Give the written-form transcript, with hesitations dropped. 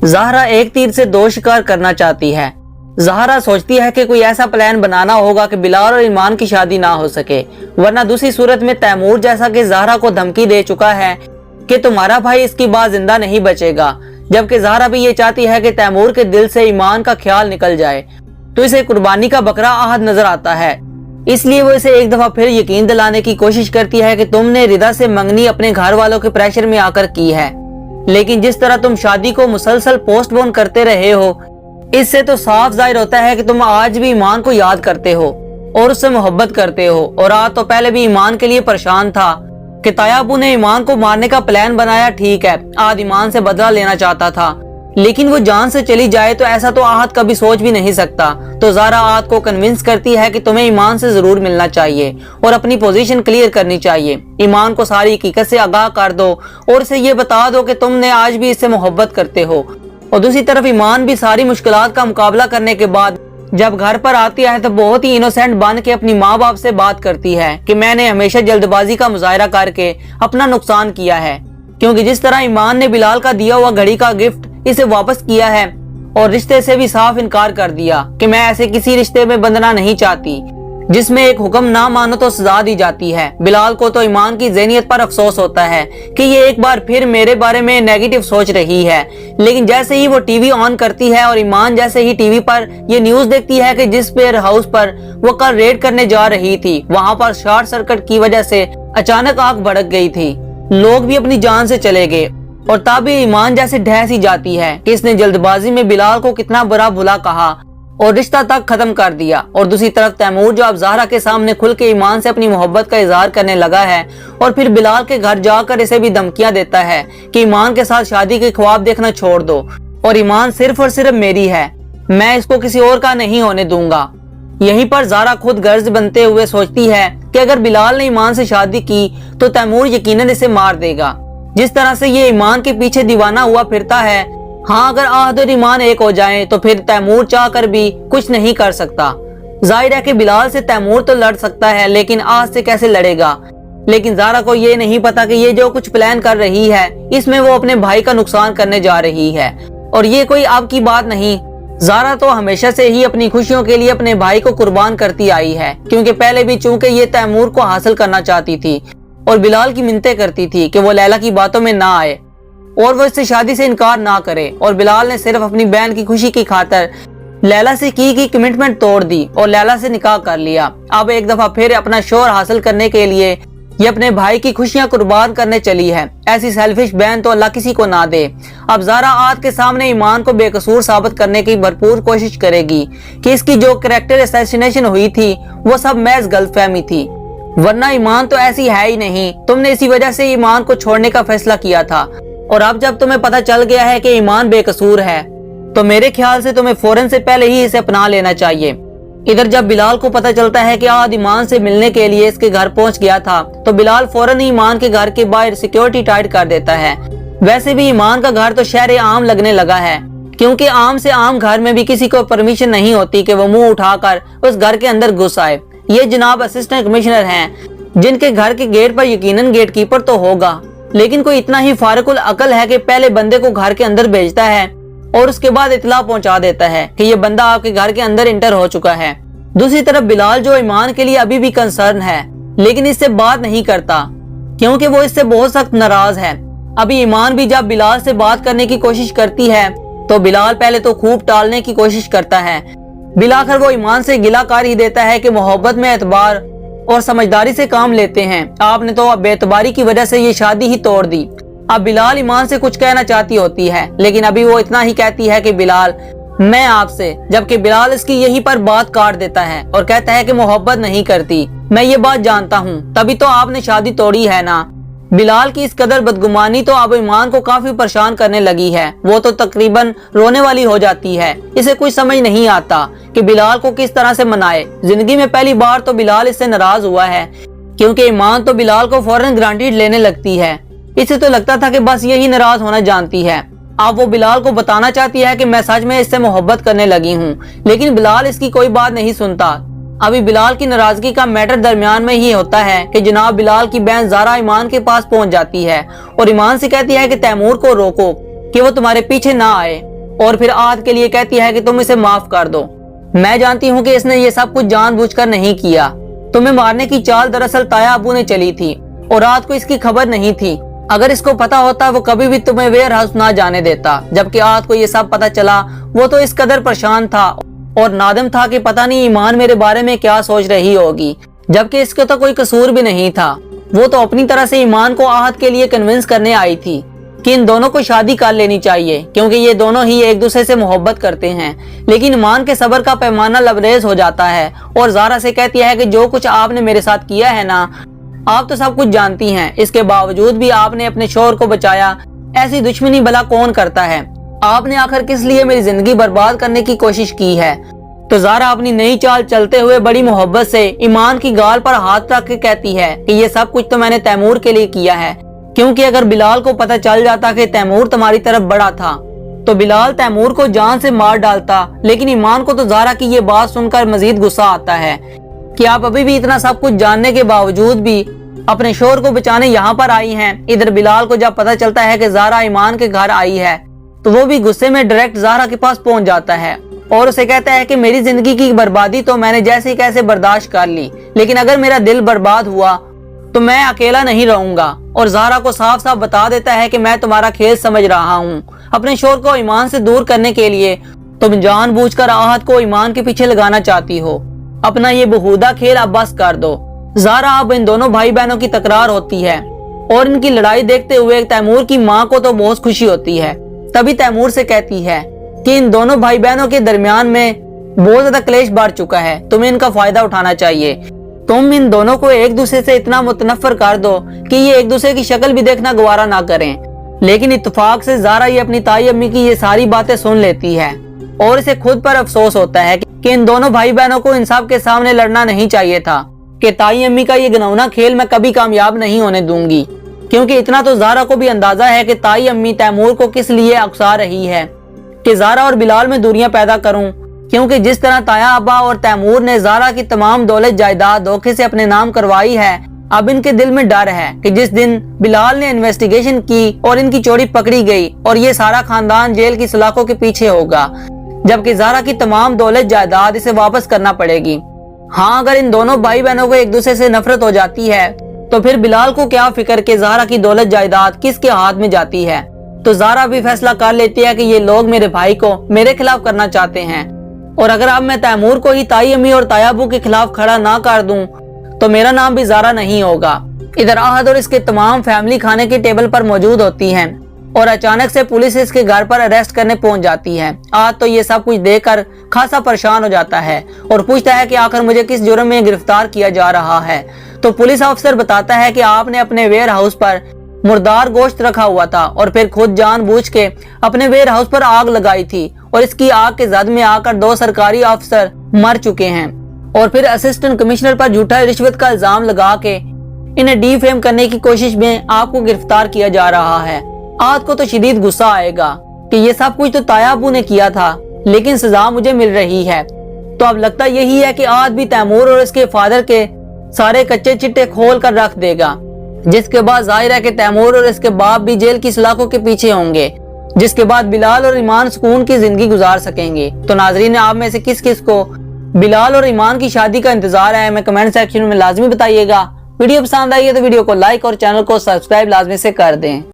ज़हरा एक तीर से दो शिकार करना चाहती है। ज़हरा सोचती है कि कोई ऐसा प्लान बनाना होगा कि बिलाल और ईमान की शादी ना हो सके, वरना दूसरी सूरत में तैमूर जैसा कि ज़हरा को धमकी दे चुका है कि तुम्हारा भाई इसकी बाद जिंदा नहीं बचेगा, जबकि ज़हरा भी ये चाहती है कि तैमूर के दिल से ईमान का ख्याल निकल जाए, तो इसे कुर्बानी का बकरा आहद नजर आता है। इसलिए वो इसे एक दफा फिर यकीन दिलाने की कोशिश करती है कि तुमने रिदा से मंगनी अपने घर वालों के प्रेशर में आकर की है, लेकिन जिस तरह तुम शादी को मुसलसल पोस्टपोन करते रहे हो, इससे तो साफ जाहिर होता है कि तुम आज भी ईमान को याद करते हो और उससे मोहब्बत करते हो। और आज तो पहले भी ईमान के लिए परेशान था कि तायाबू ने ईमान को मारने का प्लान बनाया, ठीक है, आज ईमान से बदला लेना चाहता था, लेकिन वो जान से चली जाए तो ऐसा तो आहद कभी सोच भी नहीं सकता। तो ज़हरा आहद को कन्विंस करती है कि तुम्हें ईमान से जरूर मिलना चाहिए और अपनी पोजीशन क्लियर करनी चाहिए। ईमान को सारी हकीकत से आगाह कर दो और इसे ये बता दो कि तुमने आज भी इससे मोहब्बत करते हो। और दूसरी तरफ ईमान भी सारी मुश्किलात का मुकाबला करने के बाद जब घर पर आती है तो बहुत ही इनोसेंट बन के अपनी माँ बाप से बात करती है कि मैंने हमेशा जल्दबाजी का मुजाहरा करके अपना नुकसान किया है, क्योंकि जिस तरह ईमान ने बिलाल का दिया हुआ घड़ी का गिफ्ट इसे वापस किया है और रिश्ते से भी साफ इनकार कर दिया कि मैं ऐसे किसी रिश्ते में बंधना नहीं चाहती जिसमें एक हुक्म ना मानो तो सजा दी जाती है। बिलाल को तो ईमान की ज़हनियत पर अफसोस होता है कि ये एक बार फिर मेरे बारे में नेगेटिव सोच रही है, लेकिन जैसे ही वो टीवी ऑन करती है और ईमान जैसे ही टीवी पर ये न्यूज़ देखती है कि जिस वेयर हाउस पर वो कल रेड करने जा रही थी, वहाँ पर शॉर्ट सर्किट की वजह से अचानक आग भड़क गई थी, लोग भी अपनी जान से चले गए और तभी ईमान जैसे ढह सी जाती है कि इसने जल्दबाजी में बिलाल को कितना बुरा भला कहा और रिश्ता तक खत्म कर दिया। और दूसरी तरफ तैमूर जो अब ज़हरा के सामने खुल के ईमान से अपनी मोहब्बत का इजहार करने लगा है और फिर बिलाल के घर जाकर इसे भी धमकियां देता है कि ईमान के साथ शादी के ख्वाब देखना छोड़ दो और ईमान सिर्फ और सिर्फ मेरी है, मैं इसको किसी और का नहीं होने दूंगा। यहीं पर ज़हरा खुद गर्ज बनते हुए सोचती है कि अगर बिलाल ने ईमान से शादी की तो तैमूर यकीनन इसे मार देगा। जिस तरह से ये ईमान के पीछे दीवाना हुआ फिरता है, हाँ, अगर आहद और ईमान एक हो जाएं तो फिर तैमूर चाह कर भी कुछ नहीं कर सकता। जाहिर है कि बिलाल से तैमूर तो लड़ सकता है, लेकिन आहद से कैसे लड़ेगा। लेकिन ज़हरा को ये नहीं पता कि ये जो कुछ प्लान कर रही है इसमें वो अपने भाई का नुकसान करने जा रही है। और ये कोई अब की बात नहीं, ज़हरा तो हमेशा से ही अपनी खुशियों के लिए अपने भाई को कुर्बान करती आई है, क्योंकि पहले भी चूंकि ये तैमूर को हासिल करना चाहती थी और बिलाल की मिन्नतें करती थी कि वो लैला की बातों में ना आए और वो इससे शादी से इनकार ना करे, और बिलाल ने सिर्फ अपनी बहन की खुशी की खातिर लैला से की कमिटमेंट तोड़ दी और लैला से निकाह कर लिया। अब एक दफा फिर अपना शोहर हासिल करने के लिए ये अपने भाई की खुशियां कुर्बान करने चली है। ऐसी सेल्फिश बहन तो अल्लाह किसी को ना दे। अब ज़हरा आहद के सामने ईमान को बेकसूर साबित करने की भरपूर कोशिश करेगी कि इसकी जो कैरेक्टर असैसिनेशन हुई थी वो सब महज गलतफहमी थी, वरना ईमान तो ऐसी है ही नहीं। तुमने इसी वजह से ईमान को छोड़ने का फैसला किया था और अब जब तुम्हें पता चल गया है कि ईमान बेकसूर है तो मेरे ख्याल से तुम्हें फौरन से पहले ही इसे अपना लेना चाहिए। इधर जब बिलाल को पता चलता है कि आहद ईमान से मिलने के लिए इसके घर पहुंच गया था तो बिलाल फौरन ही ईमान के घर के बाहर सिक्योरिटी टाइट कर देता है। वैसे भी ईमान का घर तो शहर आम लगने लगा है, क्योंकि आम से आम घर में भी किसी को परमिशन नहीं होती कि वो मुंह उठाकर उस घर के अंदर घुस आए। ये जनाब असिस्टेंट कमिश्नर हैं जिनके घर के गेट पर यकीनन गेट कीपर तो होगा, लेकिन कोई इतना ही फारिकुल अकल है कि पहले बंदे को घर के अंदर भेजता है और उसके बाद इतला पहुंचा देता है कि ये बंदा आपके घर के अंदर इंटर हो चुका है। दूसरी तरफ बिलाल जो ईमान के लिए अभी भी कंसर्न है, लेकिन इससे बात नहीं करता क्योंकि वो इससे बहुत सख्त नाराज है। अभी ईमान भी जब बिलाल से बात करने की कोशिश करती है तो बिलाल पहले तो खूब टालने की कोशिश करता है। बिलाखिर वो ईमान से गिला कर ही देता है कि मोहब्बत में एतबार और समझदारी से काम लेते हैं, आपने तो बेतबारी की वजह से ये शादी ही तोड़ दी। अब बिलाल ईमान से कुछ कहना चाहती होती है, लेकिन अभी वो इतना ही कहती है कि बिलाल मैं आपसे, जबकि बिलाल इसकी यहीं पर बात काट देता है और कहता है कि मोहब्बत नहीं करती, मैं ये बात जानता हूँ, तभी तो आपने शादी तोड़ी है ना। बिलाल की इस कदर बदगुमानी तो अब ईमान को काफी परेशान करने लगी है। वो तो तकरीबन रोने वाली हो जाती है। इसे कुछ समझ नहीं आता कि बिलाल को किस तरह से मनाए। जिंदगी में पहली बार तो बिलाल इससे नाराज हुआ है, क्योंकि ईमान तो बिलाल को फौरन ग्रांटेड लेने लगती है। इसे तो लगता था कि बस यही नाराज होना जानती है। अब वो बिलाल को बताना चाहती है कि मैं सच में इससे मोहब्बत करने लगी हूँ, लेकिन बिलाल इसकी कोई बात नहीं सुनता। अभी बिलाल की नाराजगी का मैटर दरमियान में ही होता है कि जनाब बिलाल की बहन ज़हरा ईमान के पास पहुंच जाती है और ईमान से कहती है कि तैमूर को रोको कि वो तुम्हारे पीछे ना आए। और फिर आहत के लिए कहती है कि तुम इसे माफ कर दो। मैं जानती हूँ कि इसने ये सब कुछ जानबूझकर नहीं किया। तुम्हें मारने की चाल दरअसल ताया अबू ने चली थी और रात को इसकी खबर नहीं थी। अगर इसको पता होता वो कभी भी तुम्हें वेयर हाउस ना जाने देता। जबकि आहत को ये सब पता चला वो तो इस कदर परेशान था और नादम था कि पता नहीं ईमान मेरे बारे में क्या सोच रही होगी, जबकि इसका तो कोई कसूर भी नहीं था। वो तो अपनी तरह से ईमान को आहत के लिए कन्विंस करने आई थी कि इन दोनों को शादी कर लेनी चाहिए, क्योंकि ये दोनों ही एक दूसरे से मोहब्बत करते हैं। लेकिन ईमान के सब्र का पैमाना लबरेज हो जाता है और ज़ारा से कहती है कि जो कुछ आपने मेरे साथ किया है ना, आप तो सब कुछ जानती हैं। इसके बावजूद भी आपने अपने शोहर को बचाया। ऐसी दुश्मनी भला कौन करता है? आपने आखिर किस लिए मेरी जिंदगी बर्बाद करने की कोशिश की है? तो ज़ारा अपनी नई चाल चलते हुए बड़ी मोहब्बत से ईमान की गाल पर हाथ रख के कहती है कि ये सब कुछ तो मैंने तैमूर के लिए किया है, क्योंकि अगर बिलाल को पता चल जाता कि तैमूर तुम्हारी तरफ बढ़ा था तो बिलाल तैमूर को जान से मार डालता। लेकिन ईमान को तो ज़ारा की ये बात सुनकर मजीद गुस्सा आता है कि आप अभी भी इतना सब कुछ जानने के बावजूद भी अपने शोहर को बचाने यहाँ पर आई हैं। इधर बिलाल को जब पता चलता है कि ज़ारा ईमान के घर आई है तो वो भी गुस्से में डायरेक्ट ज़ारा के पास पहुंच जाता है और उसे कहता है कि मेरी जिंदगी की बर्बादी तो मैंने जैसे कैसे बर्दाश्त कर ली, लेकिन अगर मेरा दिल बर्बाद हुआ तो मैं अकेला नहीं रहूंगा। और ज़ारा को साफ साफ बता देता है कि मैं तुम्हारा खेल समझ रहा हूँ। अपने शोहर को ईमान से दूर करने के लिए तुम जानबूझकर आहत को ईमान के पीछे लगाना चाहती हो। अपना ये बेहुदा खेल अब बस कर दो। ज़ारा अब इन दोनों भाई बहनों की तकरार होती है और इनकी लड़ाई देखते हुए तैमूर की माँ को तो बहुत खुशी होती है। तभी तैमूर से कहती है कि इन दोनों भाई बहनों के दरमियान में बहुत ज्यादा क्लेश बढ़ चुका है, तुम्हें इनका फायदा उठाना चाहिए। तुम इन दोनों को एक दूसरे से इतना मुतनफर कर दो कि ये एक दूसरे की शक्ल भी देखना गवारा ना करें। लेकिन इत्तेफाक से ज़ारा ये अपनी ताई अम्मी की ये सारी बातें सुन लेती है और इसे खुद पर अफसोस होता है कि इन दोनों भाई बहनों को इंसाफ के सामने लड़ना नहीं चाहिए था, कि ताई अम्मी का ये घिनौना खेल मैं कभी कामयाब नहीं होने दूंगी। क्योंकि इतना तो ज़ारा को भी अंदाजा है कि ताई अम्मी तैमूर को किस लिए उकसा रही है कि ज़ारा और बिलाल में दूरियां पैदा करूं। क्योंकि जिस तरह ताया अब्बा और तैमूर ने ज़ारा की तमाम दौलत जायदाद धोखे से अपने नाम करवाई है, अब इनके दिल में डर है कि जिस दिन बिलाल ने इन्वेस्टिगेशन की और इनकी चोरी पकड़ी गई और ये सारा खानदान जेल की सलाखों के पीछे होगा, जबकि ज़ारा की तमाम दौलत जायदाद इसे वापस करना पड़ेगी। हाँ, अगर इन दोनों भाई बहनों को एक दूसरे से नफरत हो जाती है तो फिर बिलाल को क्या फिक्र कि ज़ारा की दौलत जायदाद किसके हाथ में जाती है। तो ज़ारा भी फैसला कर लेती है कि ये लोग मेरे भाई को मेरे खिलाफ करना चाहते हैं और अगर अब मैं तैमूर को ही ताई अम्मी और तायाबू के खिलाफ खड़ा ना कर दूं तो मेरा नाम भी ज़ारा नहीं होगा। इधर आहत और इसके तमाम फैमिली खाने के टेबल पर मौजूद होती है और अचानक से पुलिस इसके घर पर अरेस्ट करने पहुंच जाती है। आहत तो ये सब कुछ देखकर खासा परेशान हो जाता है और पूछता है कि आखिर मुझे किस जुर्म में गिरफ्तार किया जा रहा है। तो पुलिस अफसर बताता है कि आपने अपने वेयर हाउस पर मुर्दार गोश्त रखा हुआ था और फिर खुद जानबूझ के अपने वेयर हाउस पर आग लगाई थी और इसकी आग के जद में आकर 2 सरकारी अफसर मर चुके हैं। और फिर असिस्टेंट कमिश्नर पर झूठा रिश्वत का इल्जाम लगा के इन्हें डीफेम करने की कोशिश में आपको गिरफ्तार किया जा रहा है। आहत को तो शदीद गुस्सा आएगा कि ये सब कुछ तो तायाबू ने किया था, लेकिन सजा मुझे मिल रही है। तो अब लगता यही है कि आहत भी तैमूर और इसके फादर के सारे कच्चे चिट्टे खोल कर रख देगा, जिसके बाद जाहिर है कि तैमूर और इसके बाप भी जेल की सलाखों के पीछे होंगे, जिसके बाद बिलाल और ईमान सुकून की जिंदगी गुजार सकेंगे। तो नाजरीन, आप में से किस किस को बिलाल और ईमान की शादी का इंतजार है, हमें कमेंट सेक्शन में लाजमी बताइएगा। वीडियो पसंद आई है तो वीडियो को लाइक और चैनल को सब्सक्राइब लाजमी से कर दें।